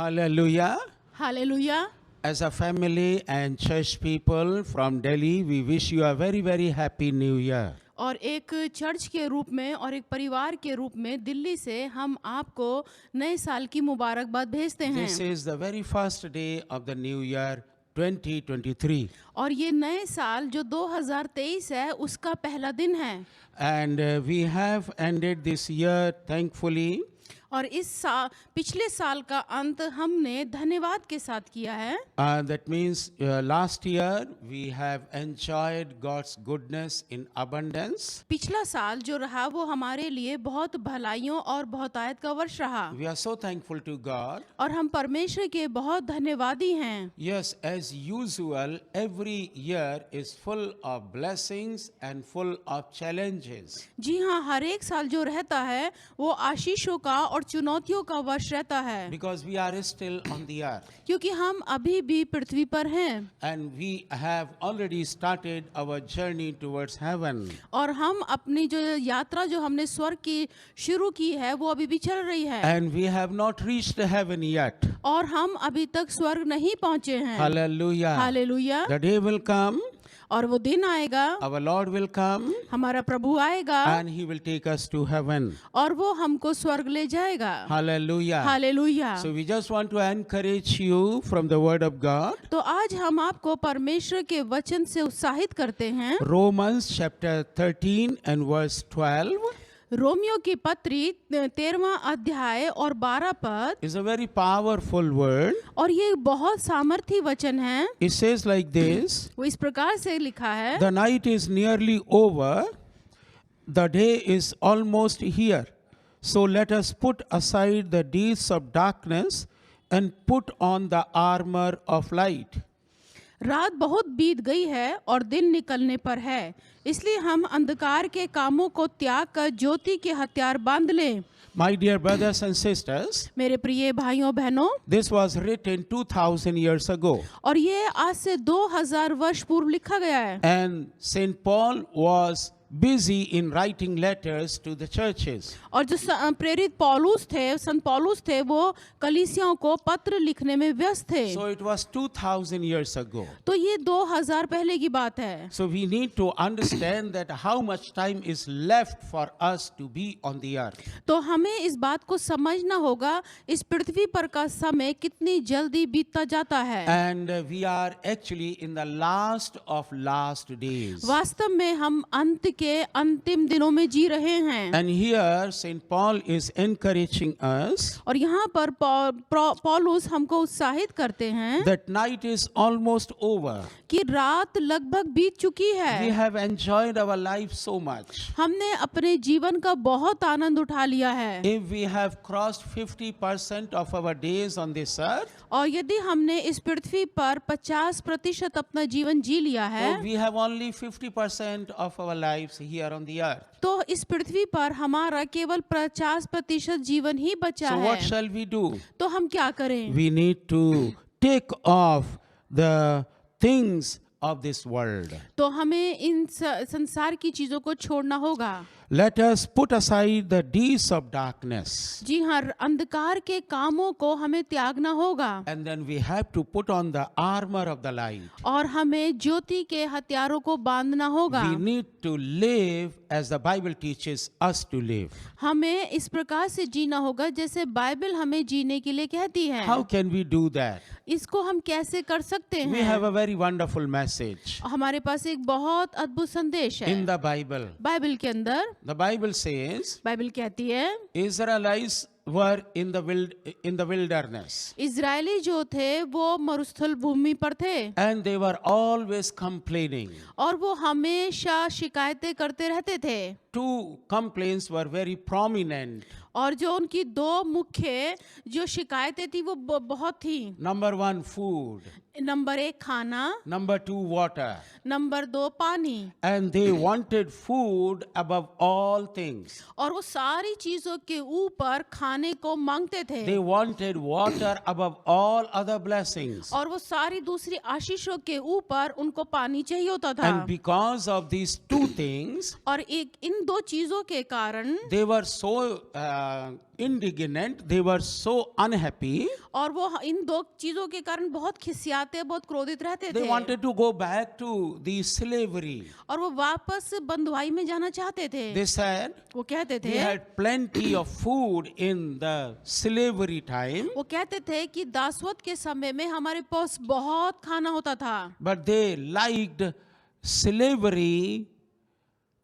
Hallelujah. Hallelujah. As a family and church people from Delhi, we wish you a very, very happy new year. और एक church के रूप में और एक परिवार के रूप में दिल्ली से हम आपको नए साल की मुबारकबाद भेजते हैं। This is the very first day of the new year 2023. और ये नए साल जो 2023 है उसका पहला दिन है। And we have ended this year thankfully. और पिछले साल का अंत हमने धन्यवाद के साथ किया है। That means last year we have enjoyed God's goodness in abundance. पिछला साल जो रहा वो हमारे लिए बहुत भलाइयों और बहुतायत का वर्ष रहा। We are so thankful to God. और हम परमेश्वर के बहुत धन्यवादी हैं। Yes, as usual, every year is full of blessings and full of challenges. जी हाँ, हर एक साल जो रहता है वो आशीषों का और चुनौतियों का वर्ष रहता है। Because we are still on the earth. क्योंकि हम अभी भी पृथ्वी पर हैं। And we have already started our journey towards heaven. और हम अपनी जो यात्रा जो हमने स्वर्ग की शुरू की है वो अभी भी चल रही है। And we have not reached heaven yet. और हम अभी तक स्वर्ग नहीं पहुंचे हैं। Hallelujah. Hallelujah. The day will come. और वो दिन आएगा, Our Lord will come. हमारा प्रभु आएगा And He will take us to heaven. और वो हमको स्वर्ग ले जाएगा। Hallelujah. Hallelujah. So we just want to encourage you from the Word of God. तो आज हम आपको परमेश्वर के वचन से उत्साहित करते हैं। Romans chapter 13 and verse 12. Romeo की पत्री 13वां अध्याय और 12 पद is a very powerful word. और ये बहुत सामर्थी वचन है। It says like this. वो इस प्रकार से लिखा है, The night is nearly over. The day is almost here. So let us put aside the deeds of darkness and put on the armor of light. रात बहुत बीत गई है और दिन निकलने पर है, इसलिए हम अंधकार के कामों को त्याग कर ज्योति के हथियार बांध लें। My dear brothers and sisters, मेरे प्रिय भाइयों बहनों, this was written 2000 years ago. और ये आज से 2000 वर्ष पूर्व लिखा गया है। And Saint Paul was busy in writing letters to the churches. और जो प्रेरित पौलुस थे, संत पौलुस थे, वो कलीसियाओं को पत्र लिखने में व्यस्त थे। So it was 2000 years ago. तो ये 2000 पहले की बात है। So we need to understand that how much time is left for us to be on the earth. तो हमें इस बात को समझना होगा इस पृथ्वी पर का समय कितनी जल्दी बीतता जाता है। And we are actually in the last of last days. वास्तव में हम अंत के अंतिम दिनों में जी रहे हैं। And here Saint Paul is encouraging us और यहाँ पर पौलुस हमको उत्साहित करते हैं that night is almost over. कि रात लगभग बीत चुकी है। We have enjoyed our life so much. हमने अपने जीवन का बहुत आनंद उठा लिया है। If we have crossed 50% of our days on this earth, और यदि हमने इस पृथ्वी पर 50% अपना जीवन जी लिया है, so we have only 50% of our lives here on the earth. तो इस पृथ्वी पर हमारा केवल 50% जीवन ही बचा So है। what shall we do? तो हम क्या करें? We need to take off the things of this world. तो हमें इन संसार की चीजों को छोड़ना होगा। Let us put aside the deeds of darkness. जी हाँ, अंधकार के कामों को हमें त्यागना होगा। And then we have to put on the armor of the light. और हमें ज्योति के हथियारों को बांधना होगा। We need to live as the Bible teaches us to live. हमें इस प्रकार से जीना होगा जैसे बाइबल हमें जीने के लिए कहती है। How can we do that? इसको हम कैसे कर सकते We हैं? have a very wonderful message हमारे पास एक बहुत अद्भुत संदेश है in the Bible. बाइबल के अंदर। The Bible says बाइबल कहती है Israelites were in the wilderness. Israeli जो थे वो मरुस्थल भूमि पर थे And they were always complaining. और वो हमेशा शिकायतें करते रहते थे। Two complaints were very prominent. और जो उनकी दो मुख्य जो शिकायतें थी वो बहुत थी। Number 1, food. नंबर 1 खाना, Number 2, water. नंबर 2 पानी। And they wanted food above all things. और वो सारी चीजों के ऊपर खाने को मांगते थे। They wanted water above all other blessings. और वो सारी दूसरी आशीषों के ऊपर उनको पानी चाहिए होता था। And because of these two things, और इन दो चीजों के कारण they were so indignant, they were so unhappy. और वो इन दो चीजों के कारण बहुत खिसियाते, बहुत क्रोधित रहते They थे wanted to go back to the slavery. और वो वापस बंधुआई में जाना चाहते थे। They said वो कहते they थे had plenty of food in the slavery time, वो कहते थे कि दासवत के समय में हमारे पास बहुत खाना होता था, but they liked slavery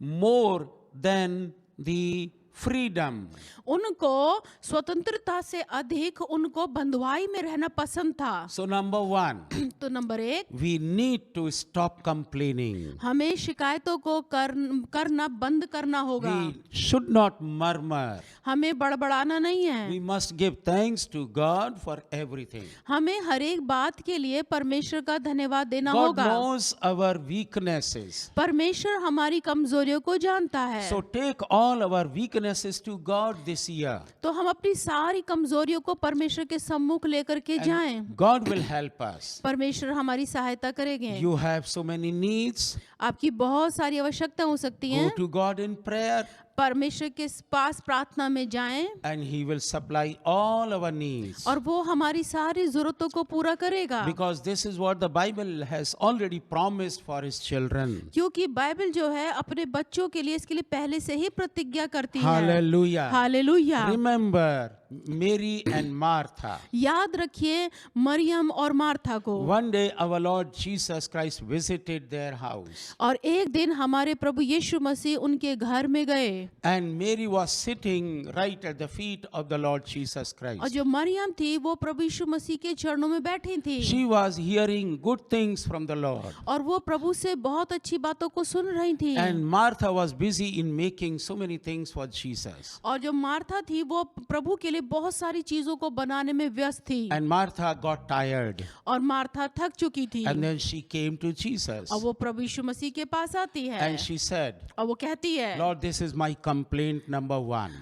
more than the freedom. उनको स्वतंत्रता से अधिक उनको बंधुआई में रहना पसंद था। So number one, तो नंबर एक, we need to stop complaining. हमें शिकायतों को करना बंद करना होगा। We should not murmur. हमें बड़बड़ाना नहीं है। We must give thanks to God for everything. हमें हर एक बात के लिए परमेश्वर का धन्यवाद देना God होगा। knows our weaknesses. परमेश्वर हमारी कमजोरियों को जानता है। So take all our weaknesses to God this year. तो हम अपनी सारी कमजोरियों को परमेश्वर के सम्मुख लेकर के जाएं। God will help us. परमेश्वर हमारी सहायता करेंगे। You have so many needs. आपकी बहुत सारी आवश्यकता हो सकती Go हैं। to God in prayer परमेश्वर के पास प्रार्थना में जाएं and He will supply all our needs. और वो हमारी सारी जरूरतों को पूरा करेगा। Because this is what the Bible has already promised for His children. क्योंकि बाइबल जो है अपने बच्चों के लिए इसके लिए पहले से ही प्रतिज्ञा करती है। Hallelujah. Hallelujah. Remember Mary and Martha. याद रखिए मरियम और मार्था को। One day our Lord Jesus Christ visited their house. और एक दिन हमारे प्रभु यीशु मसीह उनके घर में गए And Mary was sitting right at the feet of the Lord Jesus और Christ. जो मरियम थी वो प्रभु यीशु मसीह के चरणों में बैठी थी She was hearing good things from the Lord. और वो प्रभु से बहुत अच्छी बातों को सुन रही थी। And Martha was busy in making so many things for Jesus. और जो मार्था थी वो प्रभु के लिए बहुत सारी चीजों को बनाने में व्यस्त थी And Martha got tired. और मार्था थक चुकी थी And then she came to Jesus. और वो प्रभु यीशु मसीह के पास आती है And she said, और वो कहती है Lord, this is my complaint number one.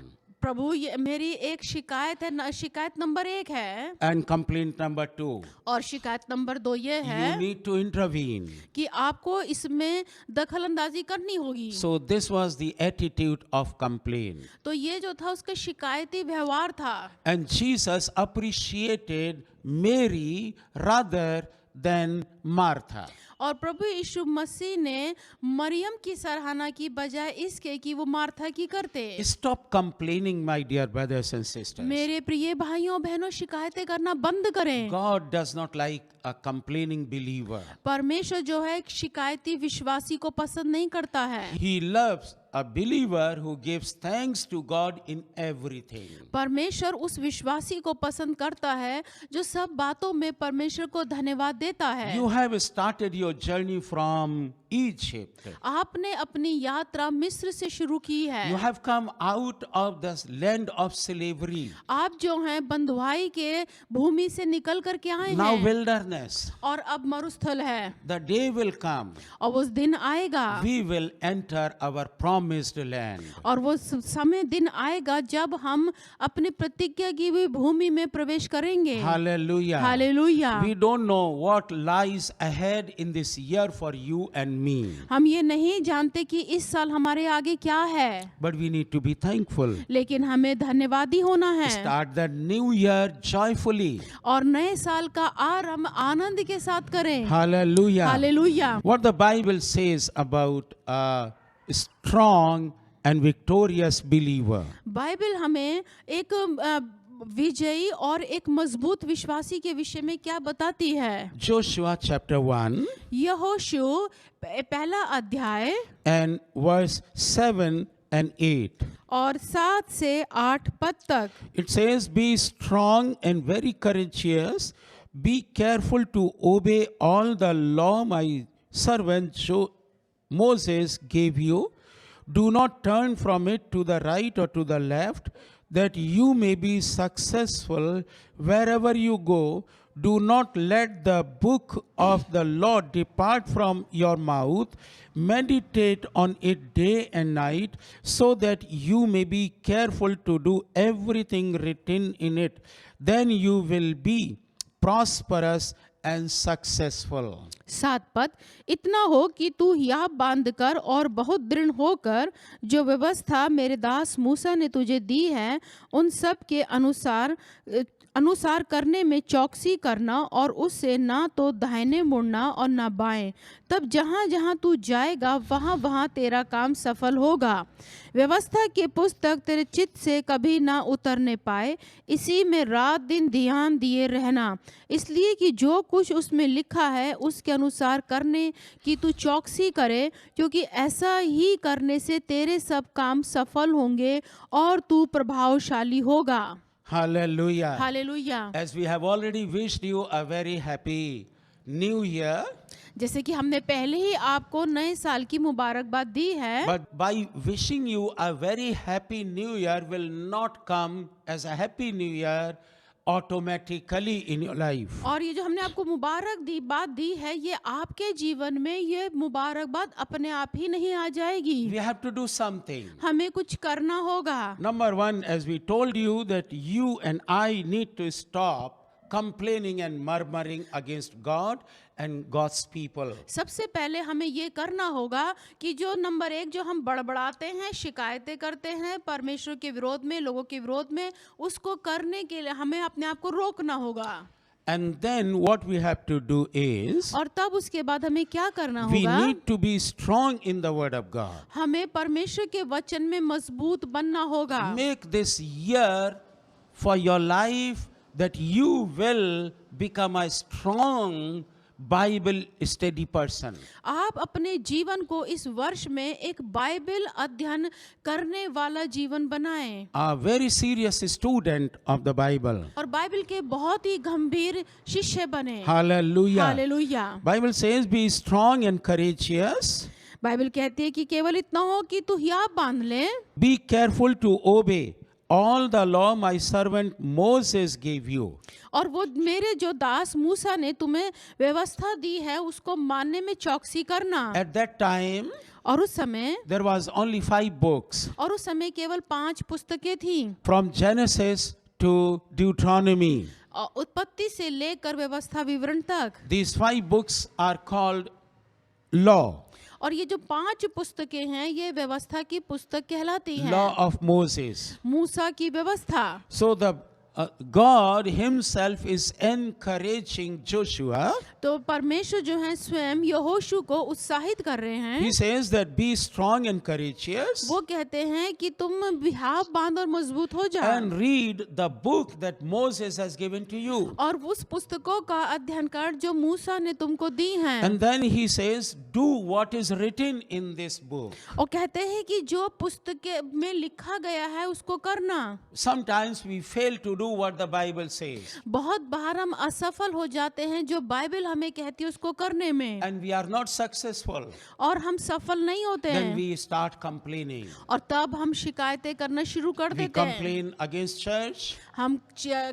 प्रभु ये मेरी एक शिकायत है, शिकायत नंबर 1 है And complaint number two, और शिकायत नंबर 2 ये you है need to intervene. कि आपको इसमें दखल अंदाजी करनी होगी। So this was the attitude of complaint. तो ये जो था उसका शिकायती व्यवहार था And Jesus appreciated Mary rather than Martha. और प्रभु यीशु मसीह ने मरियम की सराहना की बजाय इसके कि वो मार्था की करते। Stop complaining, my dear brothers and sisters. मेरे प्रिय भाइयों बहनों शिकायतें करना बंद करें। God does not like a complaining believer. परमेश्वर जो है एक शिकायती विश्वासी को पसंद नहीं करता है। He loves a believer who gives thanks to God in everything. परमेश्वर उस विश्वासी को पसंद करता है जो सब बातों में परमेश्वर को धन्यवाद देता है। You have started your journey from Egypt. आपने अपनी यात्रा मिस्र से शुरू की है। You have come out of the land of slavery. आप जो हैं बंधुआई के भूमि से निकल कर के आए Now हैं wilderness. और अब मरुस्थल है The day will come. और उस दिन आएगा We will enter our promised land. और वो समय दिन आएगा जब हम अपनी प्रतिज्ञा की हुई भूमि में प्रवेश करेंगे। Hallelujah. Hallelujah. We don't know what lies ahead in this year for you and me. हम ये नहीं जानते कि इस साल हमारे आगे क्या है, But we need to be thankful. लेकिन हमें धन्यवादी होना है Start the new year joyfully. और नए साल का आरंभ आनंद के साथ करें। Hallelujah. Hallelujah. What the Bible says about a strong and victorious believer. Bible हमें एक विजयी और एक मजबूत विश्वासी के विषय में क्या बताती है। Joshua chapter 1 यहोशू पहला अध्याय and verse 7 and 8. और 7 से 8 पद तक It says, Be strong and very courageous. Be careful to obey all the law my servant Moses gave you. Do not turn from it to the right or to the left, that you may be successful wherever you go. Do not let the book of the law depart from your mouth. Meditate on it day and night, so that you may be careful to do everything written in it. Then you will be prosperous and successful. 7 पद, इतना हो कि तू हियाब बांध कर और बहुत दृढ़ होकर जो व्यवस्था मेरे दास मूसा ने तुझे दी है उन सब के अनुसार करने में चौकसी करना और उससे ना तो दाहिने मुड़ना और ना बाएं, तब जहाँ जहाँ तू जाएगा वहाँ वहाँ तेरा काम सफल होगा। व्यवस्था की पुस्तक तेरे चित्त से कभी ना उतरने पाए, इसी में रात दिन ध्यान दिए रहना, इसलिए कि जो कुछ उसमें लिखा है उसके अनुसार करने की तू चौकसी करे, क्योंकि ऐसा ही करने से तेरे सब काम सफल होंगे और तू प्रभावशाली होगा। Hallelujah. Hallelujah. As we have already wished you a very happy new year, जैसे कि हमने पहले ही आपको नए साल की मुबारकबाद दी है, but by wishing you a very happy new year will not come as a happy new year automatically in your life. और ये जो हमने आपको बात दी है, ये आपके जीवन में ये मुबारकबाद अपने आप ही नहीं आ जाएगी। We have to do something. हमें कुछ करना होगा। Number one, as we told you that you and I need to stop complaining and murmuring against God and God's people. सबसे पहले हमें ये करना होगा कि जो नंबर 1 जो हम बड़बड़ाते हैं, शिकायतें करते हैं परमेश्वर के विरोध में, लोगों के विरोध में, उसको करने के लिए हमें अपने आप को रोकना होगा। And then what we have to do is, और तब उसके बाद हमें क्या करना we होगा? need to be strong in the word of God. हमें परमेश्वर के वचन में मजबूत बनना होगा। Make this year for your life that you will become a strong Bible study person. आप अपने जीवन को इस वर्ष में एक बाइबल अध्ययन करने वाला जीवन बनाएं A very serious student of the Bible. और बाइबल के बहुत ही गंभीर शिष्य बने। Hallelujah. Hallelujah. Bible says be strong and courageous. Bible कहती है कि केवल इतना हो कि तू हियाब बांध ले, Be careful to obey all the law my servant Moses gave you. और वो मेरे जो दास मूसा ने तुम्हें व्यवस्था दी है उसको मानने में चौकसी करना। At that time, और उस समय there was only 5 books केवल 5 पुस्तकें थी, from Genesis to Deuteronomy. और उत्पत्ति से लेकर व्यवस्था विवरण तक। These 5 books are called law, और ये जो 5 पुस्तकें हैं ये व्यवस्था की पुस्तक कहलाती हैं, law of Moses. मूसा की व्यवस्था। So the God himself is encouraging Joshua. तो परमेश्वर जो है स्वयं यहोशू को उत्साहित कर रहे हैं। He says that be strong and courageous वो कहते हैं कि तुम हियाब बांध और मजबूत हो जाओ and read the book that Moses has given to you. और उस पुस्तकों का अध्ययन कर जो मूसा ने तुमको दी हैं। And then he says, do what is written in this book. और कहते हैं कि जो पुस्तक में लिखा गया है उसको करना। Sometimes we fail to do what the Bible says. बहुत बार हम असफल हो जाते हैं जो बाइबल हमें कहती है उसको करने में, And we are not successful. और हम सफल नहीं होते Then हैं, we start complaining. और तब हम शिकायतें करना शुरू कर We देते हैं। complain against church, हम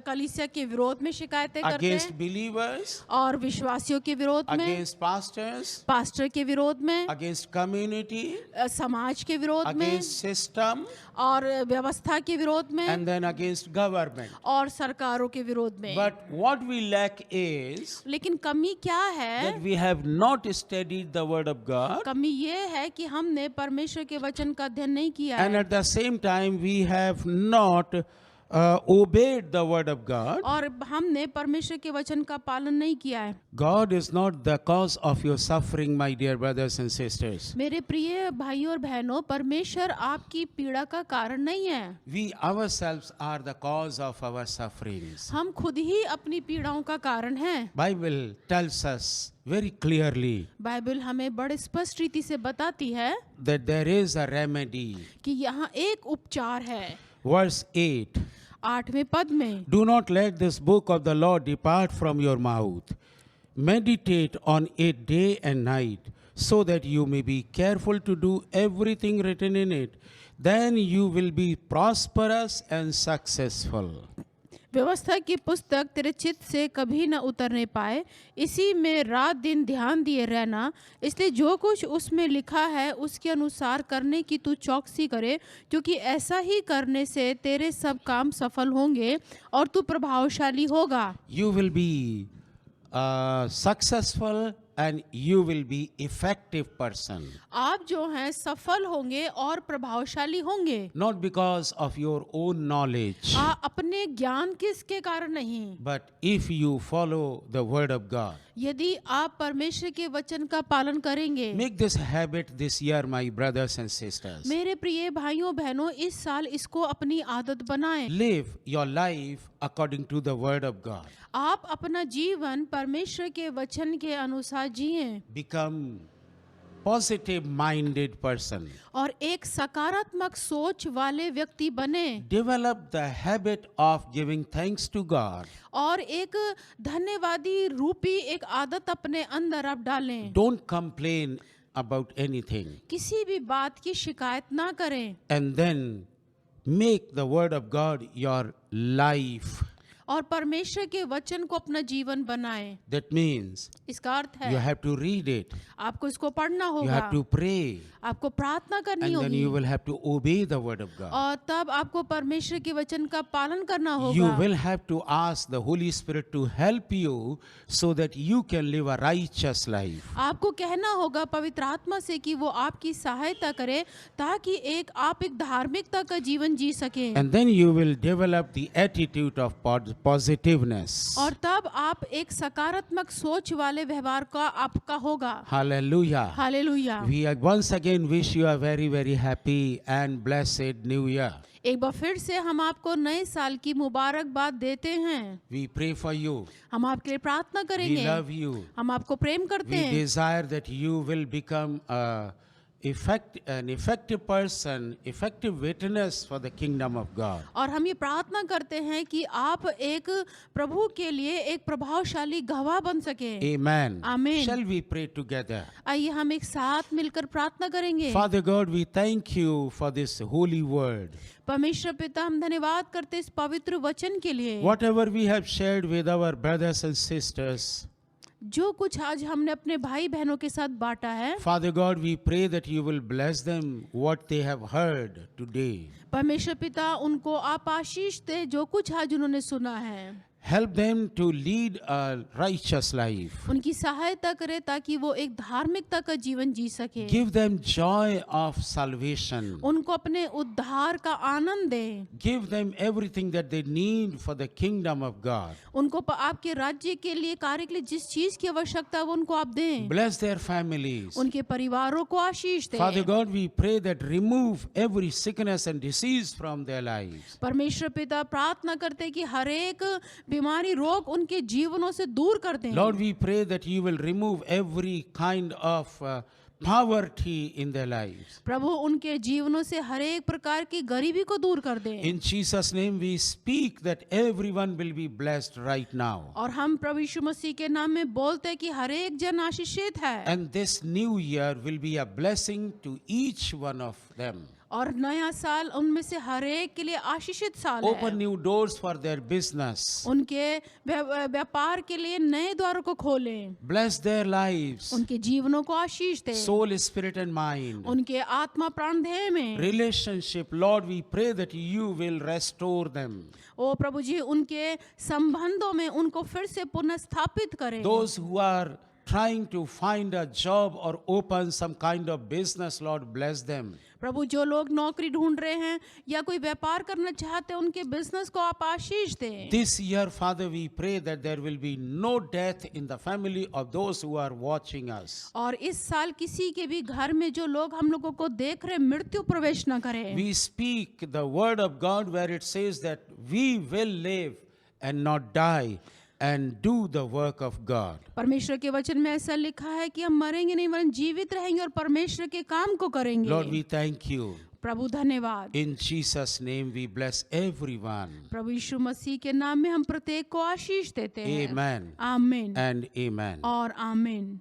कलीसिया के विरोध में शिकायतें करते against हैं, believers, और विश्वासियों के विरोध में, against pastors, पास्टर के विरोध में, against community, समाज के विरोध में, against system, और व्यवस्था के विरोध में, and then against government. और सरकारों के विरोध में। But what we lack is लेकिन कमी क्या है? that we have not studied the word of God, कमी ये है कि हमने परमेश्वर के वचन का अध्ययन नहीं किया and है, at the same time we have not obeyed the word of God. और हमने परमेश्वर के वचन का पालन नहीं किया है। God is not the cause of your suffering, my dear brothers and sisters. मेरे प्रिय भाइयों और बहनों, परमेश्वर आपकी पीड़ा का कारण नहीं है। We ourselves are the cause of our sufferings. हम खुद ही अपनी पीड़ाओं का कारण हैं। Bible tells us very clearly Bible हमें बड़े स्पष्ट रीति से बताती है that there is a remedy. कि यहाँ एक उपचार है। Verse 8. 8वें पद में, Do not let this book of the law depart from your mouth. Meditate on it day and night, so that you may be careful to do everything written in it. Then you will be prosperous and successful. व्यवस्था की पुस्तक तेरे चित्त से कभी न उतरने पाए, इसी में रात दिन ध्यान दिए रहना, इसलिए जो कुछ उसमें लिखा है उसके अनुसार करने की तू चौकसी करे, क्योंकि ऐसा ही करने से तेरे सब काम सफल होंगे और तू प्रभावशाली होगा। You will be successful and you will be effective person. आप जो हैं सफल होंगे और प्रभावशाली होंगे, Not because of your own knowledge, अपने ज्ञान किसके कारण नहीं, but if you follow the word of God. यदि आप परमेश्वर के वचन का पालन करेंगे। Make this habit this year, my brothers and sisters. मेरे प्रिय भाइयों बहनों, इस साल इसको अपनी आदत बनाएं। Live your life according to the word of God. आप अपना जीवन परमेश्वर के वचन के अनुसार जिएं Become positive minded person. और एक सकारात्मक सोच वाले व्यक्ति बने Develop the habit of giving thanks to God. और एक धन्यवादी रूपी एक आदत अपने अंदर आप डालें। Don't complain about anything. किसी भी बात की शिकायत ना करें And then make the word of God your life. और परमेश्वर के वचन को अपना जीवन बनाएं। That means इसका अर्थ you है have to read it. आपको इसको पढ़ना You होगा, have to pray. आपको प्रार्थना करनी And then होगी you will have to obey the word of God. और तब आपको परमेश्वर के वचन का पालन करना You होगा। will have to ask the Holy Spirit to help you so that you can live a righteous life. आपको कहना होगा पवित्र आत्मा से कि वो आपकी सहायता करे ताकि आप एक धार्मिकता का जीवन जी सके And then you will develop the attitude of positiveness. और तब आप एक सकारात्मक सोच वाले व्यवहार का आपका होगा। Hallelujah. Hallelujah. We once again wish you a very, very happy and blessed new year. एक बार फिर से हम आपको नए साल की मुबारकबाद देते हैं। We pray for you. हम आपके लिए प्रार्थना We करेंगे। love you. हम आपको प्रेम करते We हैं। desire that you will become an effective person, effective witness for the kingdom of God. और हम ये प्रार्थना करते हैं कि आप एक प्रभु के लिए एक प्रभावशाली गवाह बन सके। Amen. Amen. Shall we pray together? आइए हम एक साथ मिलकर प्रार्थना करेंगे। Father God, we thank you for this holy word. परमेश्वर पिता, हम धन्यवाद करते इस पवित्र वचन के लिए। Whatever we have shared with our brothers and sisters, जो कुछ आज हमने अपने भाई बहनों के साथ बांटा है, Father God, we pray that you will bless them what they have heard today. परमेश्वर पिता उनको आप आशीष दे जो कुछ आज उन्होंने सुना है। Help them to lead a righteous life. उनकी सहायता करे ताकि वो एक धार्मिकता का जीवन जी सके। Give them joy of salvation. उनको अपने उद्धार का आनंद दे। Give them everything that they need for the kingdom of God. उनको आपके राज्य के लिए कार्य के लिए जिस चीज की आवश्यकता है वो उनको आप दें। Bless their families. उनके परिवारों को आशीष दें। Father God, we pray that remove every sickness and disease from their lives. परमेश्वर पिता प्रार्थना करते कि हर एक बीमारी रोग उनके जीवनों से दूर कर दें। Lord, we pray that you will remove every kind of poverty in their lives. प्रभु उनके जीवनों से हर एक प्रकार की गरीबी को दूर कर दें। In Jesus' name we speak that everyone will be blessed right now. और हम प्रभु यीशु मसीह के नाम में बोलते हैं कि हर एक जन आशीषित है। And this new year will be a blessing to each one of them. और नया साल उनमें से हर एक के लिए आशीषित साल Open है। new doors for their business. उनके व्यापार के लिए नए द्वारों को खोलें। Bless their lives. उनके जीवनों को आशीष दें। Soul, spirit and mind. उनके आत्मा प्राण देह में Relationship, Lord, we pray that you will restore them. ओ प्रभु जी उनके संबंधों में उनको फिर से पुनः स्थापित करें। Those who are trying to find a job or open some kind of business, Lord, bless them. प्रभु जो लोग नौकरी ढूंढ रहे हैं या कोई व्यापार करना चाहते हैं उनके बिजनेस को आप आशीष दें। This year, Father, we pray that there will be no death in the family of those who are watching us. और इस साल किसी के भी घर में जो लोग हम लोगों को देख रहे मृत्यु प्रवेश न करे। We speak the word of God where it says that we will live and not die and do the work of God. परमेश्वर के वचन में ऐसा लिखा है कि हम मरेंगे नहीं वरन जीवित रहेंगे और परमेश्वर के काम को करेंगे। Lord, we thank you. प्रभु धन्यवाद। In Jesus' name we bless everyone. प्रभु यीशु मसीह के नाम में हम प्रत्येक को आशीष देते हैं। Amen आमीन and amen. और आमीन।